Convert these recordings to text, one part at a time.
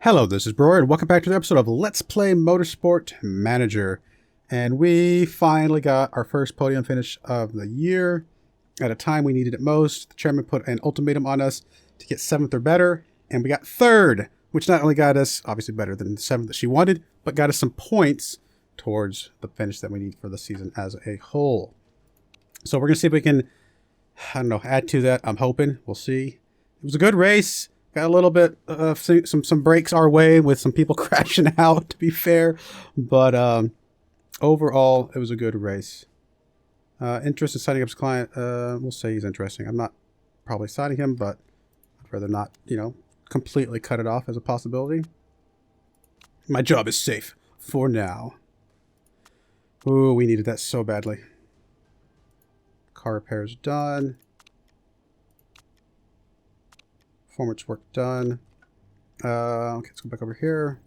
Hello, this is Broyar, and welcome back to the episode of Let's Play Motorsport Manager. And we finally got our first podium finish of the year at a time we needed it most. The chairman put an ultimatum on us to get 7th or better, and we got 3rd, which not only got us, obviously better than the 7th that she wanted, but got us some points towards the finish that we need for the season as a whole. So we're going to see if we can, I don't know, add to that. I'm hoping. We'll see. It was a good race. Got a little bit of some breaks our way with some people crashing out, to be fair. But overall, it was a good race. Interest in signing up his client. We'll say he's interesting. I'm not probably signing him, but I'd rather not, completely cut it off as a possibility. My job is safe for now. Ooh, we needed that so badly. Car repairs done. Performance work done. Okay, let's go back over here.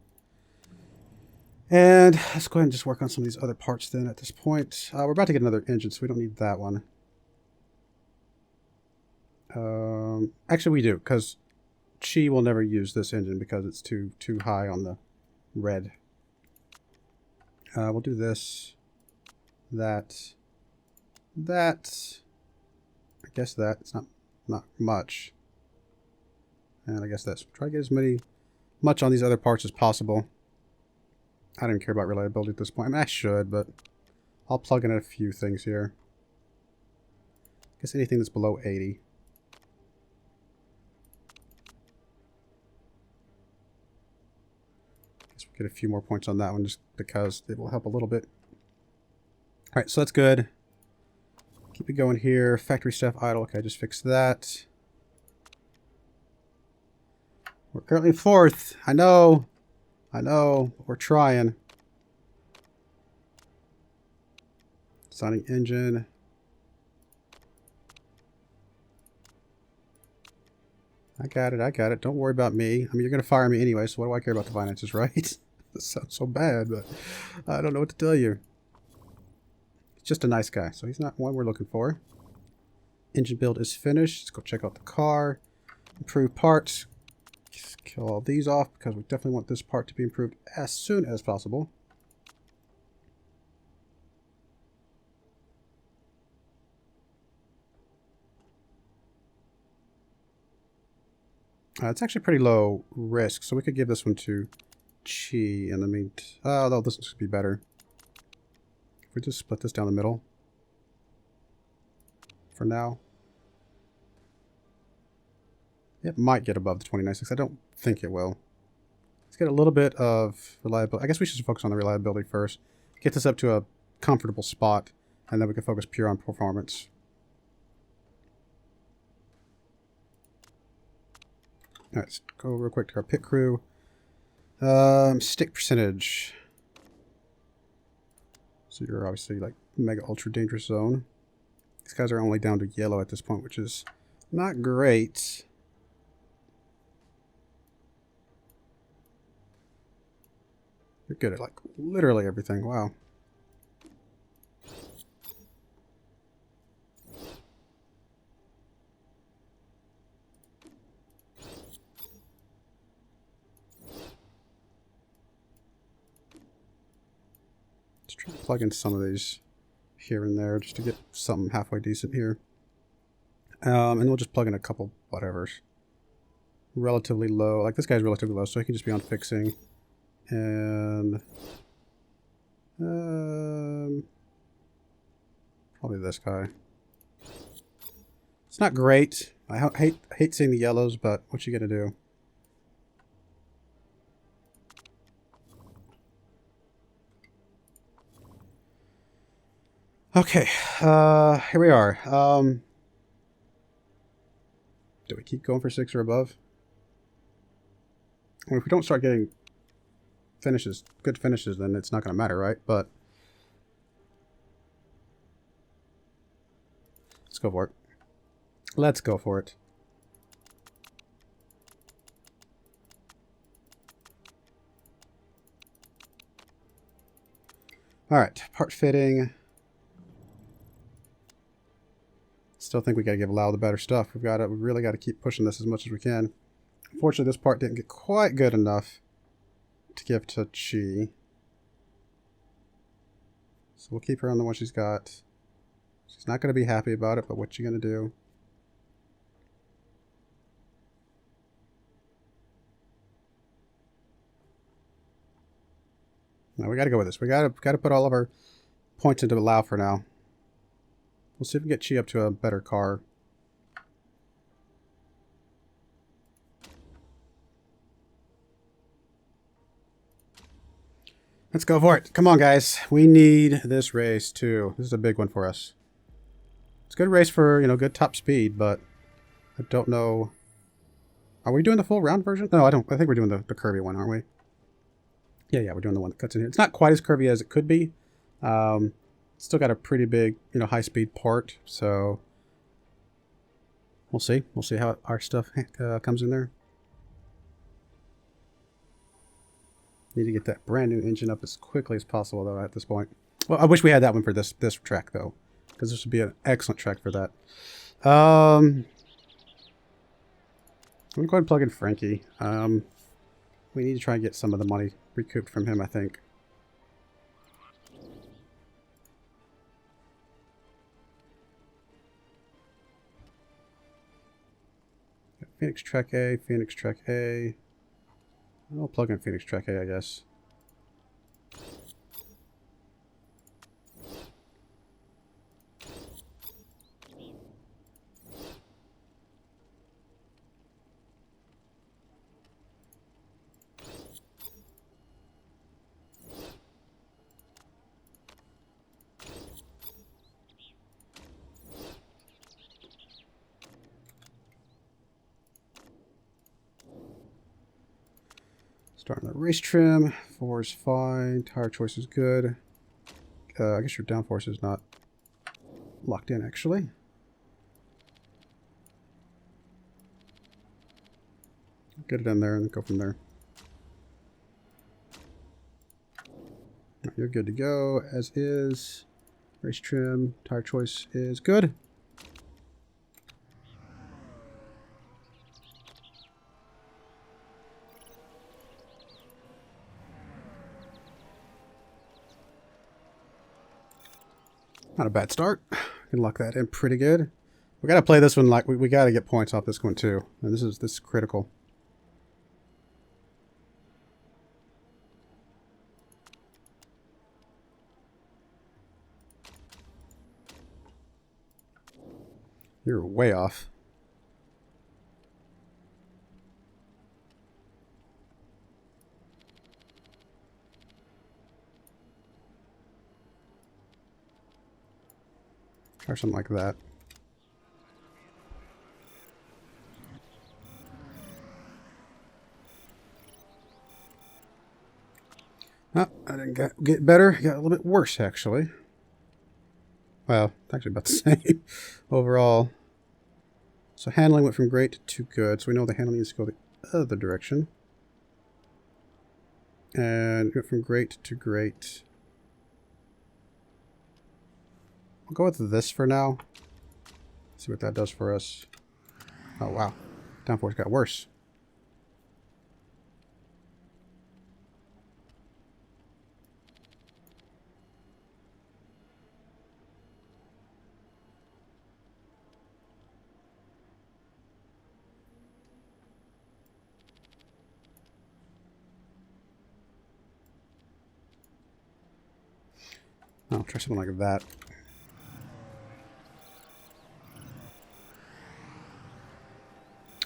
And let's go ahead and just work on some of these other parts then at this point. We're about to get another engine, so we don't need that one. Actually, we do, because she will never use this engine because it's too high on the red. We'll do this. That. I guess that. It's not much. And I guess that's try to get as much on these other parts as possible. I don't even care about reliability at this point. I mean, I should, but I'll plug in a few things here. I guess anything that's below 80. Guess we'll get a few more points on that one just because it will help a little bit. Alright, so that's good. Keep it going here. Factory staff idle. Okay, I just fixed that. We're currently 4th. I know. But we're trying. Signing engine. I got it. Don't worry about me. I mean, you're going to fire me anyway, so what do I care about the finances, right? This sounds so bad, but I don't know what to tell you. He's just a nice guy, so he's not one we're looking for. Engine build is finished. Let's go check out the car. Improve parts. Kill all these off because we definitely want this part to be improved as soon as possible. It's actually pretty low risk, so we could give this one to Chi. And I mean, oh, no, this could be better. If we just split this down the middle for now. It might get above the 29.6. I don't think it will. Let's get a little bit of reliability. I guess we should focus on the reliability first. Get this up to a comfortable spot, and then we can focus pure on performance. Alright, let's go real quick to our pit crew. Stick percentage. So you're obviously like mega ultra dangerous zone. These guys are only down to yellow at this point, which is not great. You're good at, like, literally everything. Wow. Let's try to plug in some of these here and there just to get something halfway decent here. And we'll just plug in a couple whatevers. Relatively low. Like, this guy's relatively low, so he can just be on fixing. And probably this guy. It's not great. I hate seeing the yellows, but what you gonna do? Okay, here we are. Do we keep going for 6 or above? Well, if we don't start getting good finishes, then it's not going to matter, right? But let's go for it. Let's go for it. All right, part fitting. Still think we got to give Lau the better stuff. We really got to keep pushing this as much as we can. Unfortunately, this part didn't get quite good enough to give to Chi. So we'll keep her on the one she's got. She's not going to be happy about it, but what you going to do? No, we got to go with this. We got to put all of our points into allow for now. We'll see if we can get Chi up to a better car. Let's go for it. Come on, guys. We need this race, too. This is a big one for us. It's a good race for, you know, good top speed, but I don't know. Are we doing the full round version? No, I don't. I think we're doing the curvy one, aren't we? Yeah, we're doing the one that cuts in here. It's not quite as curvy as it could be. Still got a pretty big, you know, high-speed part, so we'll see. We'll see how our stuff comes in there. Need to get that brand new engine up as quickly as possible, though, at this point. Well, I wish we had that one for this track, though, because this would be an excellent track for that. I'm going to go ahead and plug in Frankie. We need to try and get some of the money recouped from him, I think. Phoenix Track A, Phoenix Track A. I'll plug in Phoenix Track A, I guess. Starting the race trim. 4 is fine. Tire choice is good. I guess your downforce is not locked in, actually. Get it in there and go from there. Right, you're good to go, as is. Race trim. Tire choice is good. Not a bad start. Can lock that in pretty good. We got to play this one like we got to get points off this one too. And this is critical. You're way off. Or something like that. Oh, I didn't get better. Got a little bit worse, actually. Well, it's actually about the same overall. So handling went from great to good. So we know the handling needs to go the other direction. And it went from great to great. I'll go with this for now. See what that does for us. Oh, wow. Downforce got worse. I'll try something like that.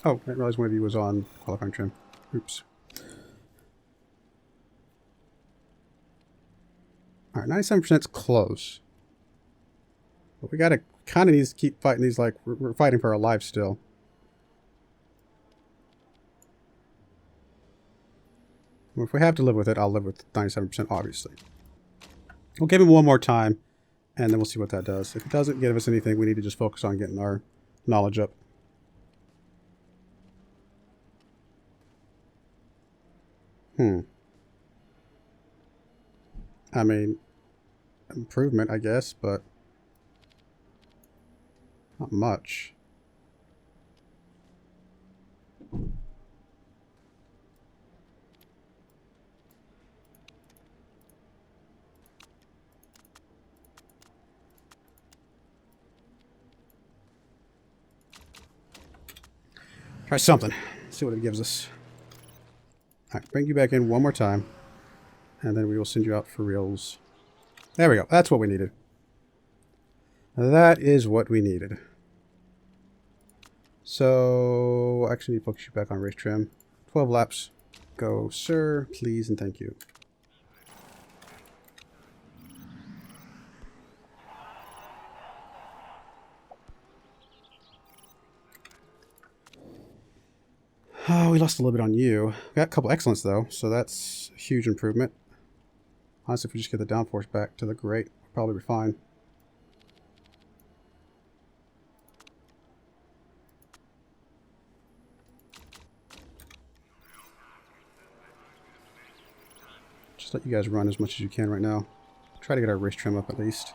Oh, I didn't realize one of you was on qualifying trim. Oops. Alright, 97% is close. But we gotta kind of need to keep fighting these like we're fighting for our lives still. Well, if we have to live with it, I'll live with 97%, obviously. We'll give him one more time, and then we'll see what that does. If it doesn't give us anything, we need to just focus on getting our knowledge up. I mean, improvement, I guess, but not much. Try something. See what it gives us. Alright, bring you back in one more time. And then we will send you out for reals. There we go. That's what we needed. That is what we needed. So, I actually need to focus you back on race trim. 12 laps. Go, sir, please, and thank you. Oh, we lost a little bit on you. We got a couple excellence, though, so that's a huge improvement. Honestly, if we just get the downforce back to the great, we'll probably be fine. Just let you guys run as much as you can right now. Try to get our race trim up at least.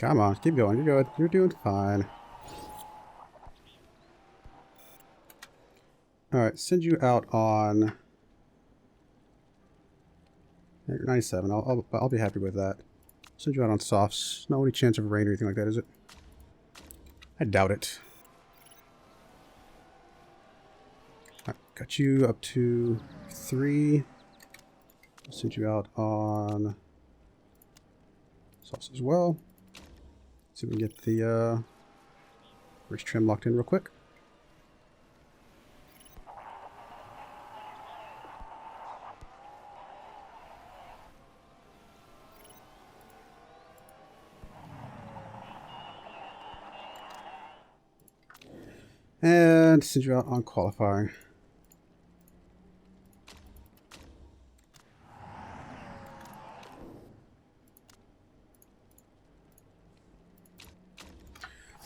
Come on, keep going. You're good. You're doing fine. Alright, send you out on... You're 97. I'll be happy with that. Send you out on softs. No any chance of rain or anything like that, is it? I doubt it. Right, got you up to 3. Send you out on softs as well. See if we can get the race trim locked in real quick. And send you out on qualifying.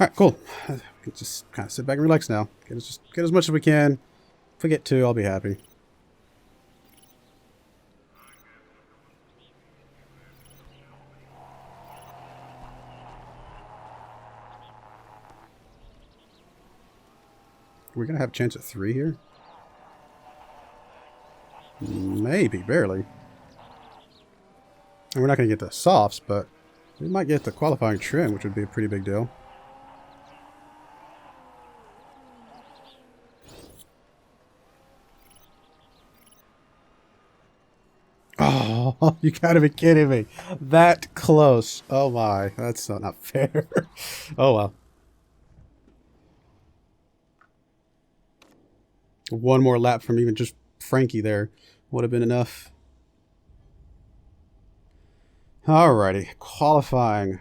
Alright, cool. We can just kind of sit back and relax now. Get as much as we can. If we get 2, I'll be happy. We're going to have a chance at 3 here? Maybe, barely. And we're not going to get the softs, but we might get the qualifying trim, which would be a pretty big deal. Oh, you gotta be kidding me. That close. Oh my, that's not fair. Oh well. One more lap from even just Frankie there would have been enough. Alrighty, qualifying.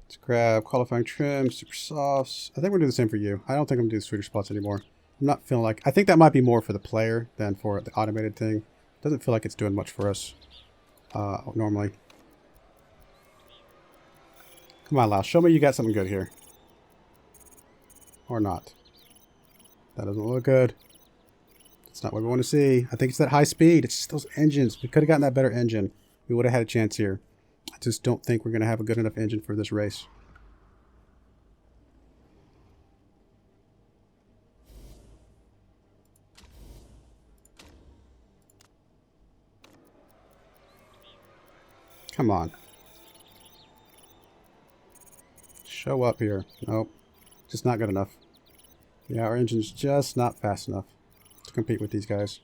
Let's grab qualifying trim, super softs. I think we're doing the same for you. I don't think I'm doing sweeter spots anymore. I'm not feeling like... I think that might be more for the player than for the automated thing. Doesn't feel like it's doing much for us normally. Come on, Lau. Show me you got something good here. Or not. That doesn't look good. That's not what we want to see. I think it's that high speed. It's just those engines. We could have gotten that better engine. We would have had a chance here. I just don't think we're going to have a good enough engine for this race. Come on. Show up here. Nope. Just not good enough. Yeah, our engine's just not fast enough to compete with these guys.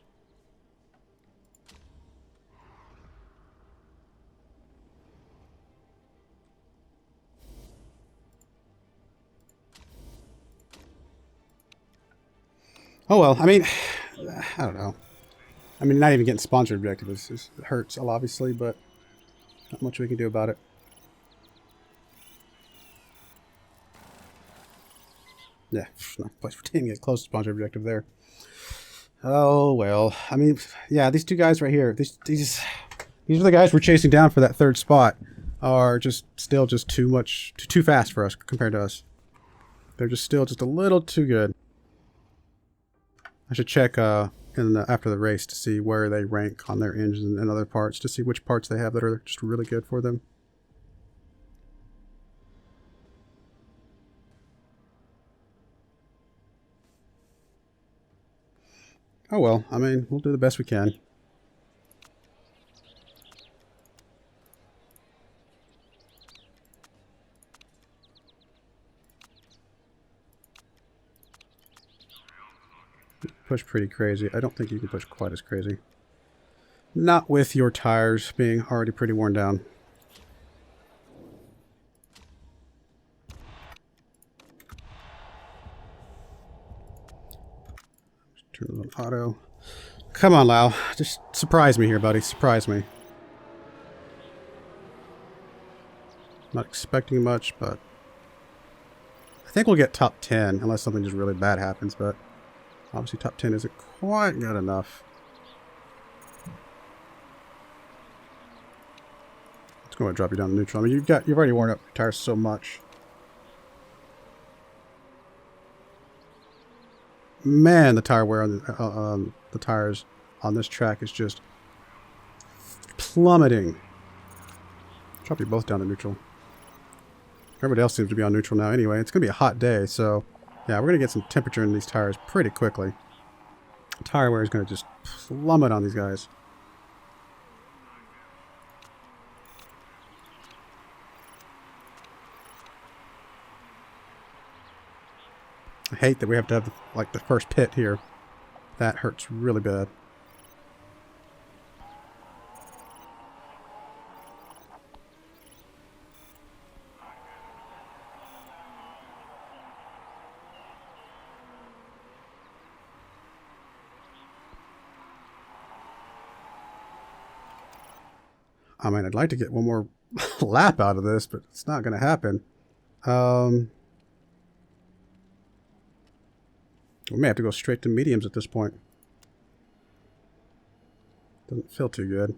Oh well, I mean, I don't know. I mean, not even getting sponsored objectives it hurts, obviously, but not much we can do about it. Yeah, no place for team to get close to sponsor objective there. Oh well, I mean, yeah, these two guys right here, these are the guys we're chasing down for that third spot. Are just still just too fast for us compared to us. They're just still just a little too good. I should check after the race to see where they rank on their engines and other parts, to see which parts they have that are just really good for them. Oh well, I mean, we'll do the best we can. Push pretty crazy. I don't think you can push quite as crazy. Not with your tires being already pretty worn down. Turn it on auto. Come on, Lau. Just surprise me here, buddy. Surprise me. Not expecting much, but I think we'll get top 10 unless something just really bad happens, but obviously top 10 isn't quite good enough. It's going to drop you down to neutral. I mean, you've already worn up your tires so much. Man, the tire wear on the tires on this track is just plummeting. Drop you both down to neutral. Everybody else seems to be on neutral now anyway. It's going to be a hot day, so yeah, we're going to get some temperature in these tires pretty quickly. Tire wear is going to just plummet on these guys. I hate that we have to have like the first pit here. That hurts really bad. I mean, I'd like to get one more lap out of this, but it's not going to happen. We may have to go straight to mediums at this point. Doesn't feel too good.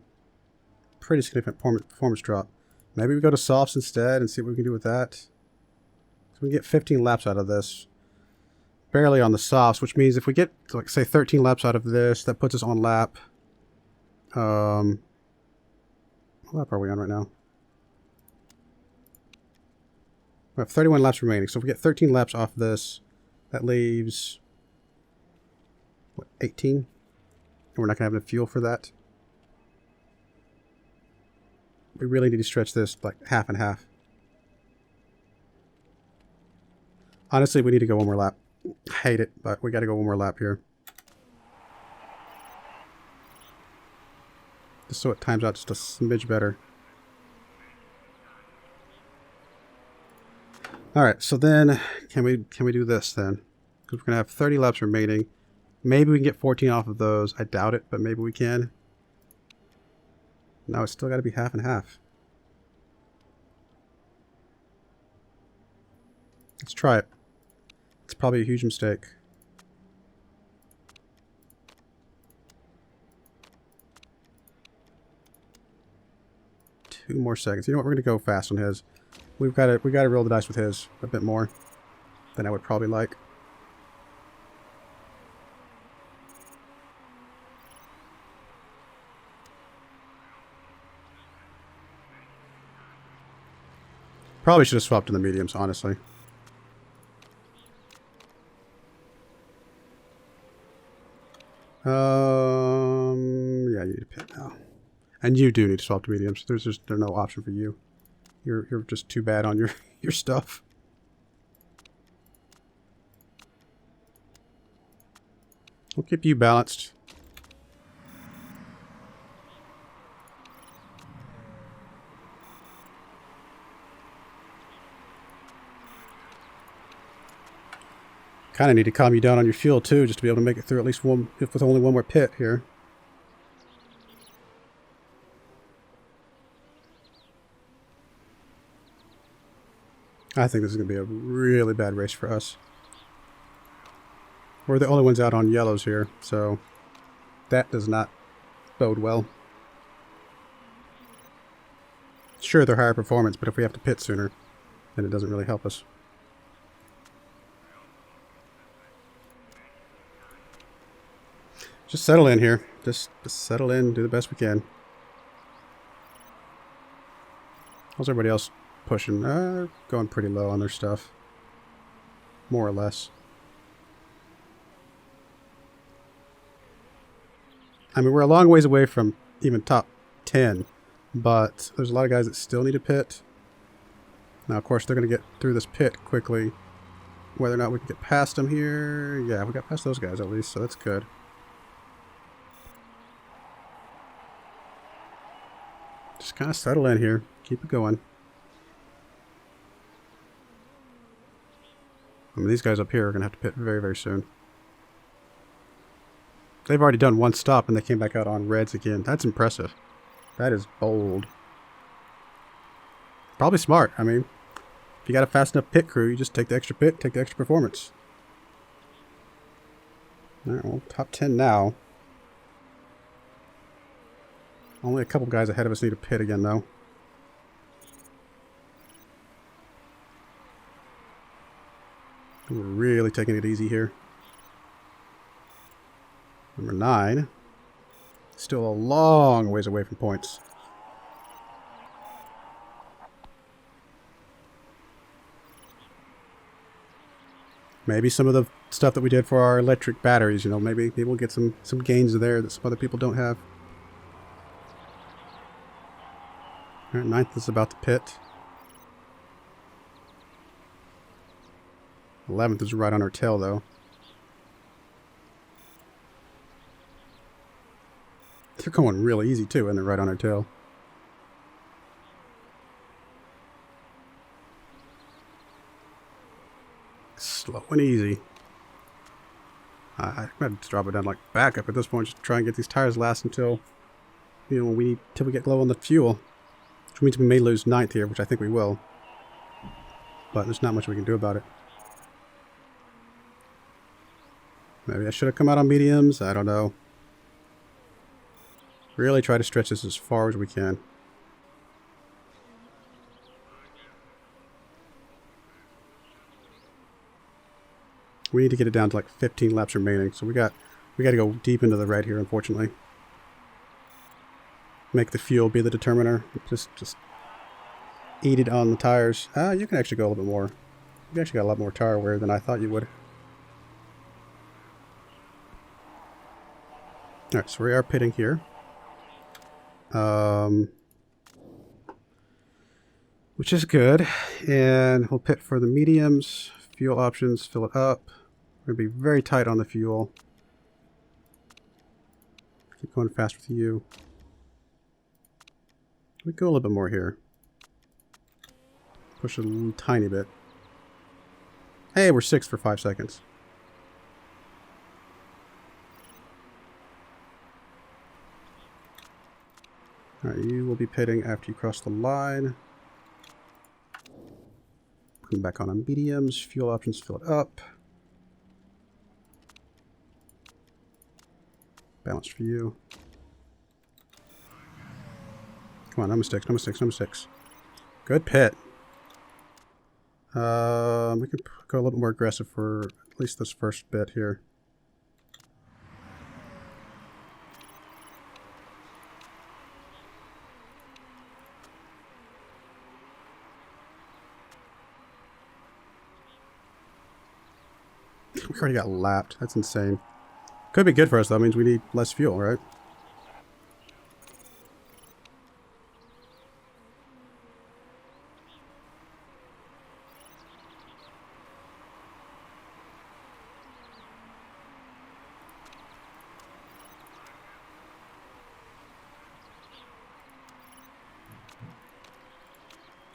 Pretty significant performance drop. Maybe we go to softs instead and see what we can do with that. So we can get 15 laps out of this. Barely on the softs, which means if we get, like, say, 13 laps out of this, that puts us on lap. What lap are we on right now? We have 31 laps remaining. So if we get 13 laps off this, that leaves, what, 18? And we're not going to have enough fuel for that. We really need to stretch this like half and half. Honestly, we need to go one more lap. I hate it, but we got to go one more lap here. Just so it times out just a smidge better. Alright, so then can we do this then? Because we're gonna have 30 laps remaining. Maybe we can get 14 off of those. I doubt it, but maybe we can. No, it's still gotta be half and half. Let's try it. It's probably a huge mistake. Two more seconds. You know what? We're gonna go fast on his. We got to roll the dice with his a bit more than I would probably like. Probably should have swapped to the mediums, honestly. Yeah, you need to pit now. And you do need to swap to mediums. There's no option for you. You're just too bad on your stuff. We'll keep you balanced. Kind of need to calm you down on your fuel too, just to be able to make it through at least one, if with only one more pit here. I think this is going to be a really bad race for us. We're the only ones out on yellows here, so that does not bode well. Sure, they're higher performance, but if we have to pit sooner, then it doesn't really help us. Just settle in here. Just settle in, do the best we can. How's everybody else pushing? Going pretty low on their stuff. More or less. I mean, we're a long ways away from even top 10, but there's a lot of guys that still need to pit. Now, of course, they're going to get through this pit quickly. Whether or not we can get past them here... Yeah, we got past those guys at least, so that's good. Just kind of settle in here. Keep it going. I mean, these guys up here are going to have to pit very, very soon. They've already done one stop and they came back out on reds again. That's impressive. That is bold. Probably smart. I mean, if you got a fast enough pit crew, you just take the extra pit, take the extra performance. Alright, well, top 10 now. Only a couple guys ahead of us need to pit again, though. We're really taking it easy here. Number 9. Still a long ways away from points. Maybe some of the stuff that we did for our electric batteries, you know, maybe we'll get some gains there that some other people don't have. Alright, 9th is about to pit. 11th is right on our tail, though. They're going real easy, too, and they're right on our tail. Slow and easy. I might just drop it down like backup at this point, just try and get these tires last until, you know, till we get low on the fuel. Which means we may lose 9th here, which I think we will. But there's not much we can do about it. Maybe I should have come out on mediums. I don't know. Really try to stretch this as far as we can. We need to get it down to like 15 laps remaining. So we got to go deep into the red here, unfortunately. Make the fuel be the determiner. Just eat it on the tires. You can actually go a little bit more. You actually got a lot more tire wear than I thought you would. Alright, so we are pitting here. Which is good. And we'll pit for the mediums. Fuel options, fill it up. We're going to be very tight on the fuel. Keep going fast with you. We go a little bit more here. Push it a little tiny bit. Hey, we're 6th for 5 seconds. Alright, you will be pitting after you cross the line. Come back on mediums. Fuel options, fill it up. Balance for you. Come on, no mistakes, no mistakes, no mistakes. Good pit. We can go a little more aggressive for at least this first bit here. We already got lapped. That's insane. Could be good for us, though. That means we need less fuel, right?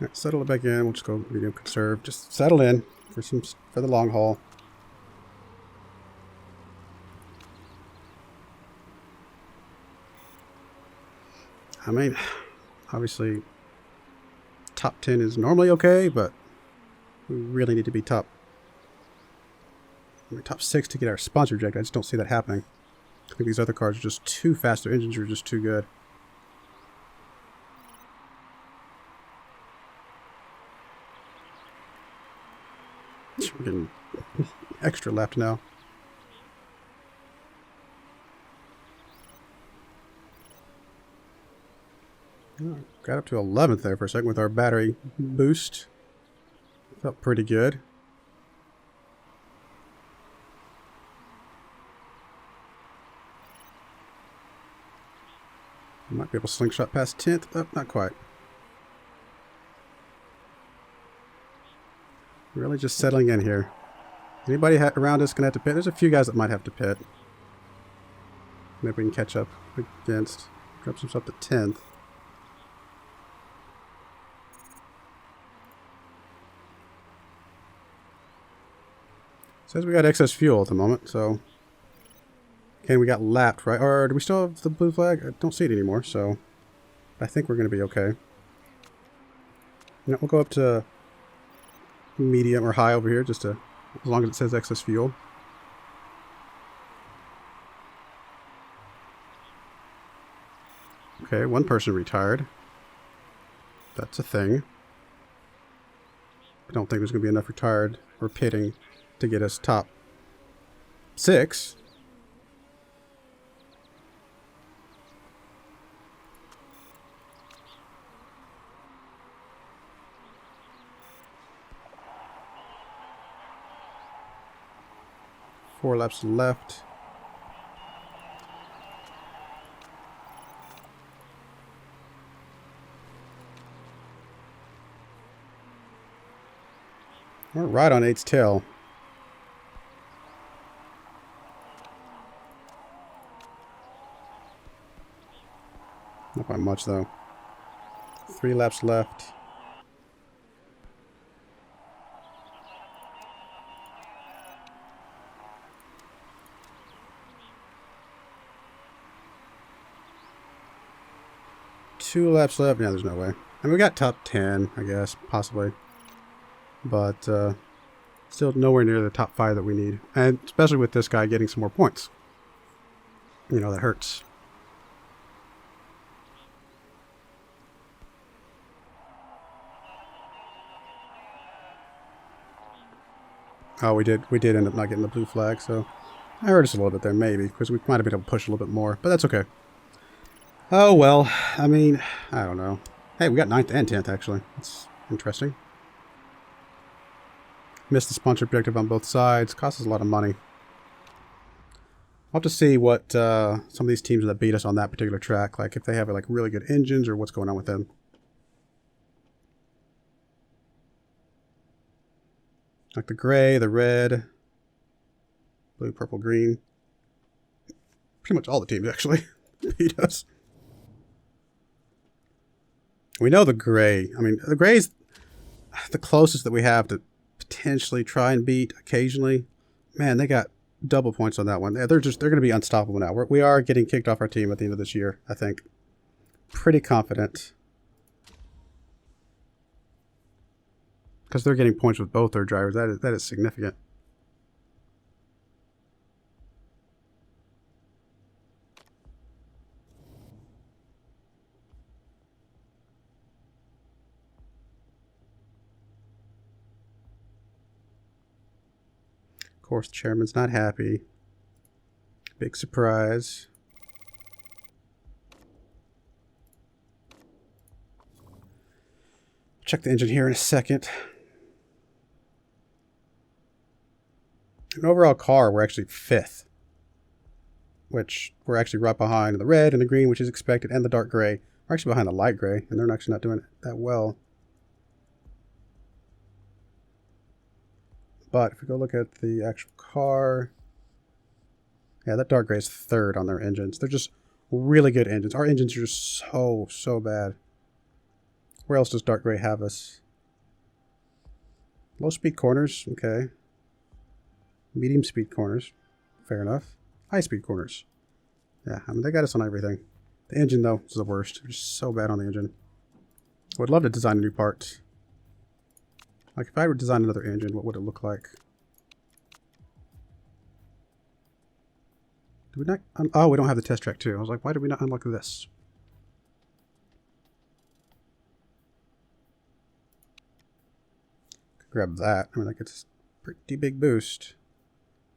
Alright, settle it back in. We'll just go medium conserve. Just settle in for the long haul. I mean, obviously, top 10 is normally okay, but we really need to be top 6 to get our sponsor eject. I just don't see that happening. I think these other cars are just too fast. Their engines are just too good. We're getting extra left now. Got up to 11th there for a second with our battery boost. Felt pretty good. Might be able to slingshot past 10th. Oh, not quite. Really just settling in here. Anybody around us going to have to pit? There's a few guys that might have to pit. Maybe we can catch up against. Drops himself to 10th. Says we got excess fuel at the moment, so... Okay, we got lapped, right? Or do we still have the blue flag? I don't see it anymore, so... I think we're going to be okay. We'll go up to medium or high over here, just to... As long as it says excess fuel. Okay, one person retired. That's a thing. I don't think there's going to be enough retired or pitting to get us top 6. Four laps left. We're right on 8's tail. Not by much, though. 3 laps left. Two laps left. Yeah, there's no way. I mean, we got top 10, I guess, possibly. But still nowhere near the top 5 that we need. And especially with this guy getting some more points. You know, that hurts. Oh, we did end up not getting the blue flag, so I hurt us a little bit there, maybe, because we might have been able to push a little bit more, but that's okay. Oh, well, I mean, I don't know. Hey, we got 9th and 10th, actually. That's interesting. Missed the sponsor objective on both sides. Cost us a lot of money. I'll have to see what some of these teams that beat us on that particular track, like if they have like really good engines or what's going on with them. Like the gray, the red, blue, purple, green. Pretty much all the teams, actually, beat us. We know the gray. I mean, the gray's the closest that we have to potentially try and beat occasionally. Man, they got double points on that one. They're going to be unstoppable now. We are getting kicked off our team at the end of this year, I think. Pretty confident. Because they're getting points with both their drivers. That is significant. Of course, the chairman's not happy. Big surprise. Check the engine here in a second. An overall car, we're actually 5th. Which we're actually right behind the red and the green, which is expected, and the dark gray. We're actually behind the light gray, and they're actually not doing it that well. But if we go look at the actual car, yeah, that dark gray is 3rd on their engines. They're just really good engines. Our engines are just so bad. Where else does dark gray have us? Low speed corners, okay. Medium speed corners, fair enough. High speed corners. Yeah, I mean, they got us on everything. The engine, though, is the worst. They're just so bad on the engine. I would love to design a new part. Like, if I were to design another engine, what would it look like? Do we not... Oh, we don't have the test track, too. I was like, why did we not unlock this? Could grab that. I mean, that gets a pretty big boost.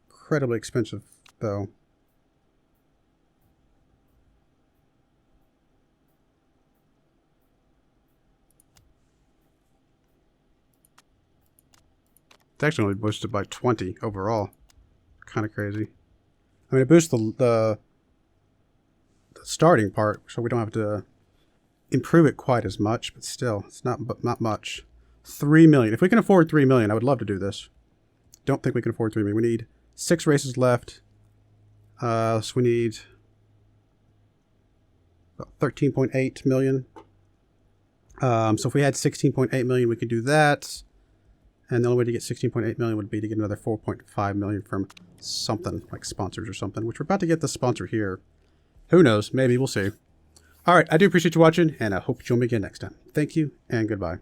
Incredibly expensive, though. It's actually only boosted by 20 overall. Kind of crazy. I mean, it boosts the starting part, so we don't have to improve it quite as much, but still, it's not much. 3 million. If we can afford 3 million, I would love to do this. Don't think we can afford 3 million. We need 6 races left. So we need about 13.8 million. So if we had 16.8 million, we could do that. And the only way to get 16.8 million would be to get another 4.5 million from something like sponsors or something, which we're about to get the sponsor here. Who knows? Maybe. We'll see. All right. I do appreciate you watching, and I hope you join me again next time. Thank you, and goodbye.